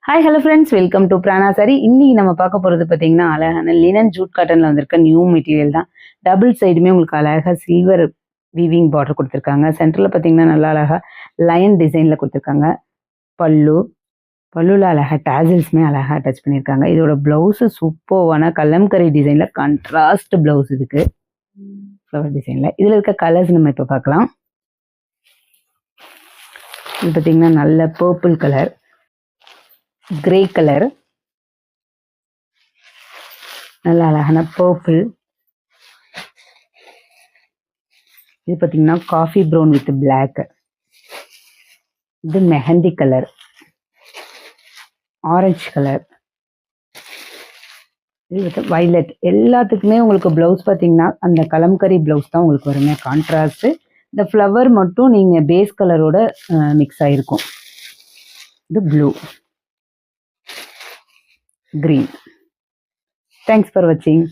Hi hello friends, welcome to Prana சாரி. இன்னைக்கு நம்ம பார்க்க போகிறது பார்த்தீங்கன்னா அழகான லினன் ஜூட் காட்டனில் வந்திருக்க நியூ மெட்டீரியல் தான். டபுள் சைடுமே உங்களுக்கு அழகாக சில்வர் வீவிங் பார்டர் கொடுத்துருக்காங்க. சென்டரில் பார்த்தீங்கன்னா நல்லா அழகாக லைன் டிசைனில் கொடுத்துருக்காங்க. பல்லுவில் அழகாக டேசில்ஸுமே அழகாக அட்டாச் பண்ணியிருக்காங்க. இதோட ப்ளவுஸு சூப்பர்வான கலம்கரி டிசைனில் கான்ட்ராஸ்ட் ப்ளவுஸ் இதுக்கு ஃப்ளவர் டிசைனில். இதில் இருக்க கலர்ஸ் நம்ம இப்போ பார்க்கலாம். இது பார்த்தீங்கன்னா நல்ல பர்பிள் கலர், கிரே கலர், நல்ல அழகான பர்பிள். இது பார்த்தீங்கன்னா காஃபி ப்ரௌன் வித் பிளாக். இது மெஹந்தி கலர், ஆரஞ்சு கலர், இது வந்து வைலட். எல்லாத்துக்குமே உங்களுக்கு ப்ளவுஸ் பார்த்தீங்கன்னா அந்த கலம்கரி ப்ளவுஸ் தான் உங்களுக்கு வருங்க, கான்ட்ராஸ்ட்டு. இந்த ஃப்ளவர் மட்டும் நீங்கள் பேஸ் கலரோட மிக்ஸ் ஆகிருக்கும். இது blue, green. Thanks for watching.